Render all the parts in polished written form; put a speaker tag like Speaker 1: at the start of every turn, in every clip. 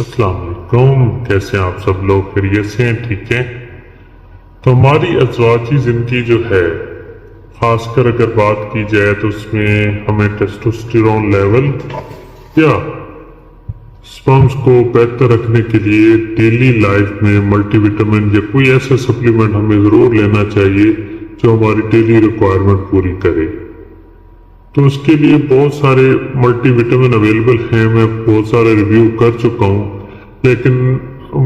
Speaker 1: अस्सलाम वालेकुम। कैसे हैं आप सब लोग? खैरियत से हैं? ठीक है। तो हमारी अज़वाजी ज़िंदगी जो है, ख़ासकर अगर बात की जाए तो उसमें हमें टेस्टोस्टेरोन लेवल या स्पर्म्स को बेहतर रखने के लिए डेली लाइफ में मल्टीविटामिन या कोई ऐसा सप्लीमेंट हमें ज़रूर लेना चाहिए जो हमारी डेली रिक्वायरमेंट पूरी करे। तो उसके लिए बहुत सारे मल्टीविटामिन अवेलेबल हैं। मैं बहुत सारे रिव्यू कर चुका हूँ, लेकिन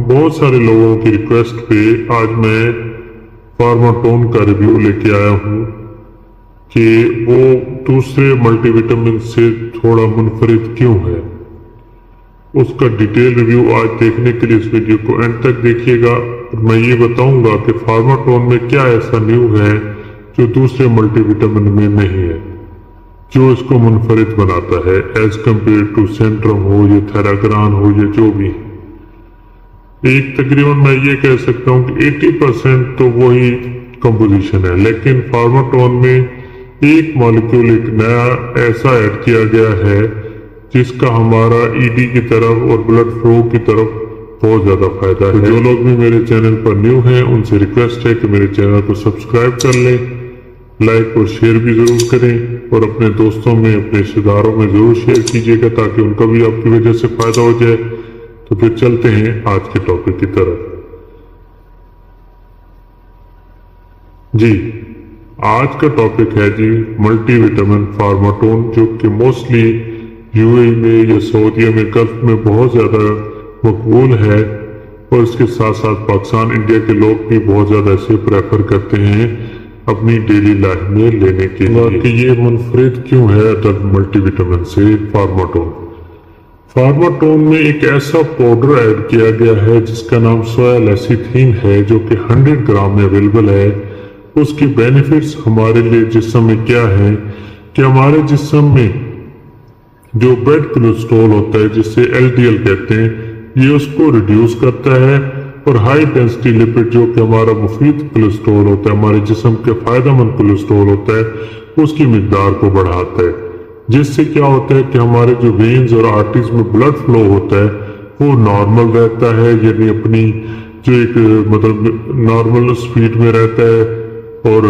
Speaker 1: बहुत सारे लोगों की रिक्वेस्ट पे आज मैं फार्माटोन का रिव्यू लेके आया हूँ कि वो दूसरे मल्टीविटामिन से थोड़ा मुनफरिद क्यों है। उसका डिटेल रिव्यू आज देखने के लिए इस वीडियो को एंड तक देखिएगा। मैं ये बताऊंगा कि फार्माटोन में क्या ऐसा न्यू है जो दूसरे मल्टीविटामिन में नहीं है, जो इसको मुनफरिद बनाता है एज कम्पेयर टू सेंट्रम हो या थेराग्रान हो या जो भी। एक तकरीबन मैं ये कह सकता हूँ कि 80% तो वही कंपोजिशन है, लेकिन फार्माटोन में एक मॉलिक्यूल एक नया ऐसा ऐड किया गया है जिसका हमारा ईडी की तरफ और ब्लड फ्लो की तरफ बहुत ज़्यादा फायदा है। जो लोग भी मेरे चैनल पर न्यू हैं उनसे रिक्वेस्ट है कि मेरे चैनल को सब्सक्राइब कर लें, लाइक और शेयर भी ज़रूर करें और अपने दोस्तों में, अपने रिश्तेदारों में ज़रूर शेयर कीजिएगा ताकि उनका भी आपकी वजह से फ़ायदा हो जाए। तो फिर चलते हैं आज के टॉपिक की तरफ। जी, आज का टॉपिक है जी मल्टीविटामिन फार्माटोन, जो कि मोस्टली यूएई में या सऊदीया में, गल्फ में बहुत ज़्यादा मकबूल है और इसके साथ साथ पाकिस्तान, इंडिया के लोग भी बहुत ज़्यादा इसे प्रेफर करते हैं अपनी डेली लाइफ में लेने के लिए। कि ये मुनफरिद क्यों है अदर मल्टीविटामिन से फार्माटोन। फार्माटोन में एक ऐसा पाउडर ऐड किया गया है जिसका नाम सोया लेसिथिन है, जो कि 100 ग्राम में अवेलेबल है। उसकी बेनिफिट्स हमारे लिए जिस्म में क्या है कि हमारे जिस्म में जो बैड कोलेस्ट्रॉल होता है, जिससे एलडीएल कहते हैं, ये उसको रिड्यूस करता है और हाई डेंसिटी लिपिड जो कि हमारा मुफीद कोलेस्ट्रॉल होता है, हमारे जिस्म के फायदेमंद कोलेस्ट्रॉल होता है, उसकी मिकदार को बढ़ाता है। जिससे क्या होता है कि हमारे जो वेन्स और आर्टरीज में ब्लड फ्लो होता है वो नॉर्मल रहता है, यानी अपनी जो एक मतलब नॉर्मल स्पीड में रहता है और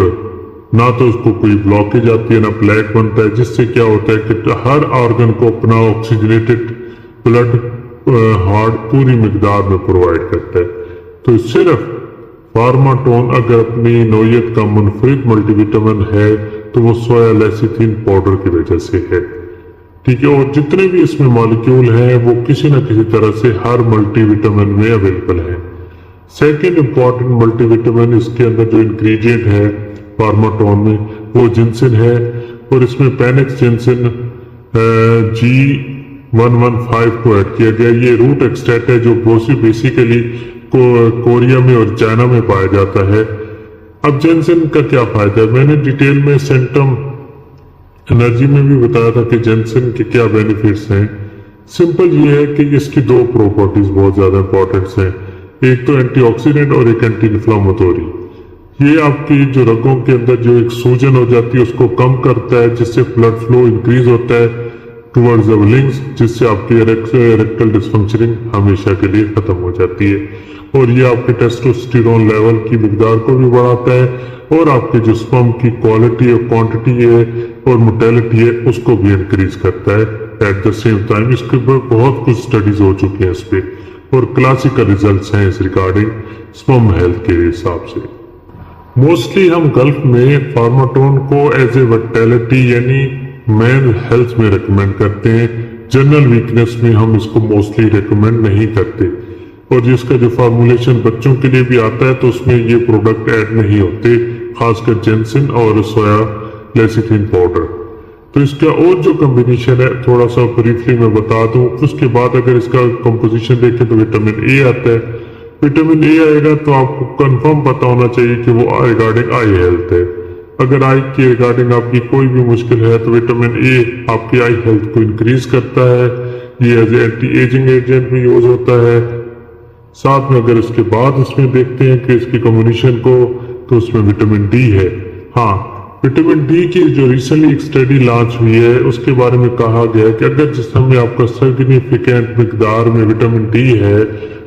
Speaker 1: ना तो उसको कोई ब्लॉकेज आती है ना प्लेक बनता है। जिससे क्या होता है कि हर ऑर्गन को अपना ऑक्सीजनेटेड ब्लड हार्ट पूरी मिकदार में प्रोवाइड करता है। तो सिर्फ फार्माटोन अगर अपनी नौयत का मुनफरिद मल्टीविटामिन है तो वो सोया लेसिथिन पाउडर की वजह से है, ठीक है। और जितने भी इसमें मॉलिक्यूल हैं वो किसी न किसी तरह से हर मल्टीविटामिन में अवेलेबल है। सेकेंड इंपॉर्टेंट मल्टीविटामिन, इसके अंदर जो इंग्रेडिएंट है फार्माटोन में वो जिंसिन है और इसमें पैनिक्स जिंसिन G115 को ऐड किया गया। ये रूट एक्सट्रैक्ट है जो बेसिकली कोरिया में और चाइना में पाया जाता है। अब जेंसिन का क्या फायदा है, मैंने डिटेल में सेंटम एनर्जी में भी बताया था कि जेंसिन के क्या बेनिफिट्स हैं। सिंपल ये है कि इसकी दो प्रॉपर्टीज बहुत ज्यादा इंपॉर्टेंट हैं, एक तो एंटीऑक्सीडेंट और एक एंटी इन्फ्लामेटरी। ये आपकी जो रगों के अंदर जो एक सूजन हो जाती है उसको कम करता है, जिससे ब्लड फ्लो इंक्रीज होता है टुवर्ड्स द लिंग्स, जिससे आपकी इरेक्टल डिस्फंक्शनिंग हमेशा के लिए खत्म हो जाती है। और ये आपके टेस्टोस्टेरोन लेवल की मिकदार को भी बढ़ाता है और आपके जो स्पर्म की क्वालिटी और क्वांटिटी है और मोटेलिटी है उसको भी इंक्रीज करता है एट द सेम टाइम। इसके ऊपर बहुत कुछ स्टडीज हो चुकी हैं इस पे और क्लासिकल रिजल्ट्स हैं इस रिगार्डिंग स्पर्म हेल्थ के हिसाब से। मोस्टली हम गल्फ में फार्माटोन को एज ए विटैलिटी यानी मैन हेल्थ में रिकमेंड करते हैं। जनरल वीकनेस में हम इसको मोस्टली रिकमेंड नहीं करते। और जिसका जो फार्मूलेशन बच्चों के लिए भी आता है तो उसमें ये प्रोडक्ट ऐड नहीं होते, खासकर जेंसिन और सोया लेसिथिन पाउडर। तो इसका और जो कॉम्बिनेशन है थोड़ा सा ब्रीफली मैं बता दूं। उसके बाद अगर इसका कंपोजिशन देखें तो विटामिन ए आता है। विटामिन ए आएगा तो आपको कंफर्म पता होना चाहिए कि वो रिगार्डिंग आई हेल्थ है। अगर आई के रिगार्डिंग आपकी कोई भी मुश्किल है तो विटामिन ए आपकी आई हेल्थ को इंक्रीज करता है। ये एज एंटी एजिंग एजेंट भी यूज होता है। साथ में अगर इसके बाद इसमें देखते हैं कि इसकी कॉम्बिनेशन को, तो उसमें विटामिन डी है। हाँ, विटामिन डी की जो रिसेंटली एक स्टडी लॉन्च हुई है उसके बारे में कहा गया है कि अगर जिस्म में आपका सिग्निफिकेंट मिकदार में विटामिन डी है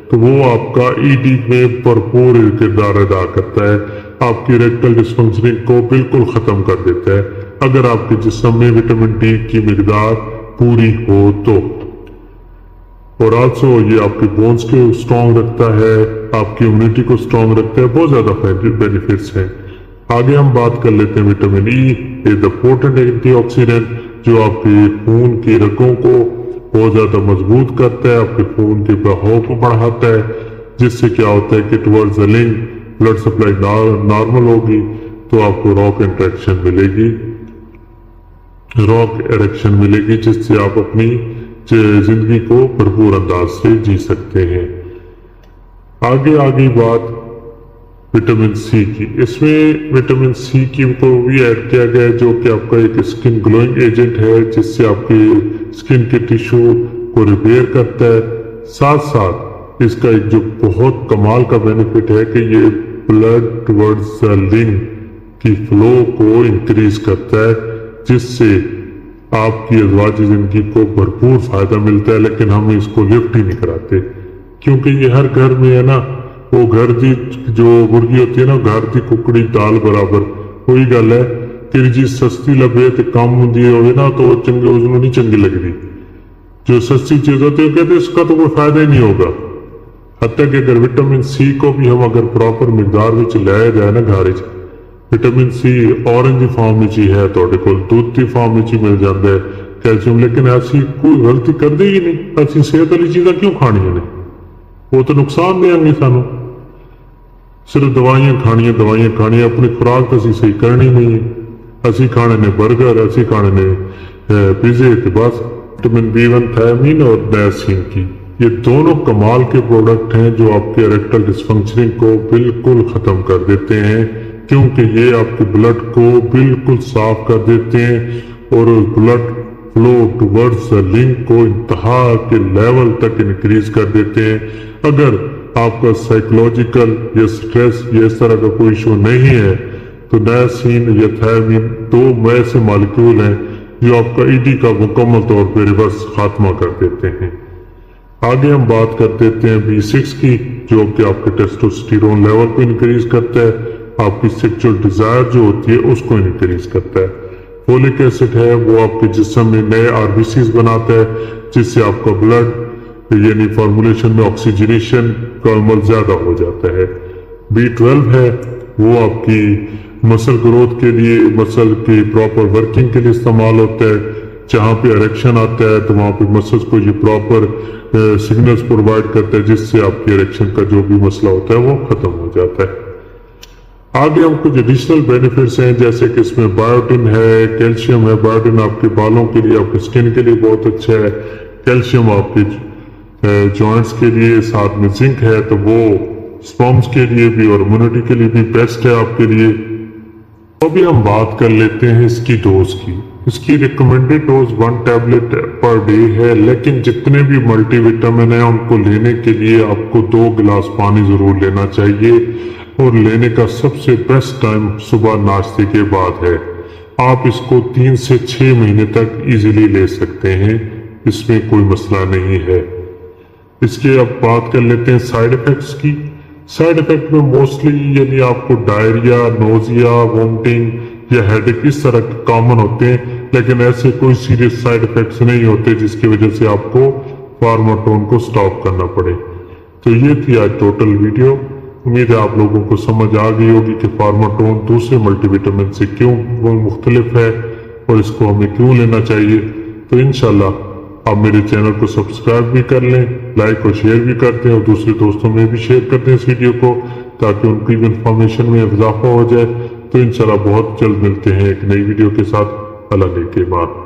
Speaker 1: तो वो आपका ईडी में भरपूर किरदार अदा करता है, आपकी इरेक्टल डिस्फंक्शनिंग को बिल्कुल खत्म कर देता है अगर आपके जिस्म में विटामिन डी की मिकदार पूरी हो तो। और आल्सो ये आपके बोन्स को स्ट्रॉन्ग रखता है, आपकी इम्यूनिटी को स्ट्रॉन्ग रखता है, बहुत ज्यादा बेनिफिट्स हैं। आगे हम बात कर लेते हैं vitamin E is the potent antioxidant जो आपके खून की रगों को बहुत ज्यादा मजबूत करता है, आपके खून के बहाव को बढ़ाता है, जिससे क्या होता है कि टुवर्ड्स द लिंग ब्लड सप्लाई नॉर्मल होगी तो आपको रॉक एरेक्शन मिलेगी जिससे आप अपनी जिंदगी को भरपूर अंदाज से जी सकते हैं। आगे बात विटामिन सी की। इसमें विटामिन सी की को भी ऐड किया गया है जो कि आपका एक स्किन ग्लोइंग एजेंट है जिससे आपकी स्किन के टिश्यू को रिपेयर करता है। साथ साथ इसका एक जो बहुत कमाल का बेनिफिट है कि ये ब्लड टुवर्ड्स द लिंग की फ्लो को इंक्रीज करता है जिससे आपकी अज़वाजी जिंदगी को भरपूर फायदा मिलता है, लेकिन हम इसको लिफ्ट ही नहीं कराते क्योंकि ये हर घर में है ना, वो घर दी जो मुर्गी होती है ना, घर दी कुकड़ी दाल बराबर, वही गल है कि जी सस्ती लगे तो कम होंगी होवे ना तो चंगे उसमें नहीं चंगी लगती। जो सस्ती चीज होती है कहते इसका तो कोई फायदा ही नहीं होगा। हत्या कि अगर विटामिन सी को भी हम अगर प्रॉपर मिकदार में लाया जाए ना घर च, विटामिन सी ऑरेंज की फॉर्म में ही है, थोड़े को दूध की फॉर्म में ही मिल जाता है कैल्शियम, लेकिन ऐसी कोई गलती कर देगी नहीं। असं सेहत वाली चीज़ा क्यों खानिया ने, वो तो नुकसान देंगे सानू। सिर्फ दवाइयां खानिया, अपनी खुराक तो सही करनी नहीं है। असी खाने ने बर्गर, असी खाने ने पिज्जे, बस। विटामिन B1 थायमीन और नायसिन की ये दोनों कमाल के प्रोडक्ट हैं जो आपके इरेक्टल डिस्फंक्शनिंग को बिल्कुल खत्म कर देते हैं क्योंकि ये आपके ब्लड को बिल्कुल साफ कर देते हैं और ब्लड फ्लो टुवर्ड्स द लिंग को इंतहा के लेवल तक इंक्रीज कर देते हैं। अगर आपका साइकोलॉजिकल या स्ट्रेस या इस तरह का कोई इशू नहीं है तो नायसिन या थायमीन दो ऐसे मॉलिक्यूल हैं जो आपका ईडी का मुकम्मल तौर पर रिवर्स खात्मा कर देते हैं। आगे हम बात कर देते हैं B6 की जो कि आपके टेस्टोस्टेरोन लेवल को इंक्रीज करता है, आपकी सेक्सुअल डिजायर जो होती है उसको इंक्रीज करता है। फोलिक एसिड है वो आपके जिस्म में नए आरबीसीज बनाता है जिससे आपका ब्लड यानी फॉर्मुलेशन में ऑक्सीजनेशन का अमल ज्यादा हो जाता है। B12 है वो आपकी मसल ग्रोथ के लिए, मसल की प्रॉपर वर्किंग के लिए इस्तेमाल होता है। जहाँ पे इरेक्शन आता है तो वहाँ पे मसल्स को ये प्रॉपर सिग्नल्स प्रोवाइड करता है जिससे आपकी इरेक्शन का जो भी मसला होता है वो खत्म हो जाता है। आगे हम कुछ एडिशनल बेनिफिट्स हैं जैसे कि इसमें बायोटिन है, कैल्शियम है। बायोटिन आपके बालों के लिए, आपके स्किन के लिए बहुत अच्छा है। कैल्शियम आपके जॉइंट्स के लिए, साथ में जिंक है तो वो स्पर्म्स के लिए भी और इम्यूनिटी के लिए भी बेस्ट है आपके लिए। अभी हम बात कर लेते हैं इसकी डोज की। इसकी recommended dose 1 tablet per day है, लेकिन जितने भी मल्टीविटामिन है उनको लेने के लिए आपको 2 गिलास पानी जरूर लेना चाहिए और लेने का सबसे बेस्ट टाइम सुबह नाश्ते के बाद है। आप इसको 3 से 6 महीने तक इजीली ले सकते हैं, इसमें कोई मसला नहीं है। इसके अब बात कर लेते हैं साइड इफेक्ट्स की। साइड इफेक्ट में मोस्टली यानी आपको डायरिया, नोजिया, वोमिटिंग या हेडेक इस तरह के कॉमन होते हैं, लेकिन ऐसे कोई सीरियस साइड इफेक्ट्स नहीं होते जिसकी वजह से आपको फार्माटोन को स्टॉप करना पड़े। तो ये थी आज टोटल वीडियो। उम्मीद है आप लोगों को समझ आ गई होगी कि फार्माटोन दूसरे मल्टीविटामिन से क्यों वो मुख्तलिफ है और इसको हमें क्यों लेना चाहिए। तो इंशाल्लाह आप मेरे चैनल को सब्सक्राइब भी कर लें, लाइक और शेयर भी कर दें और दूसरे दोस्तों में भी शेयर कर दें इस वीडियो को ताकि उनकी भी इंफॉर्मेशन में इजाफा हो जाए। तो इंशाल्लाह बहुत जल्द मिलते हैं एक नई वीडियो के साथ। अल्लाह के बाद।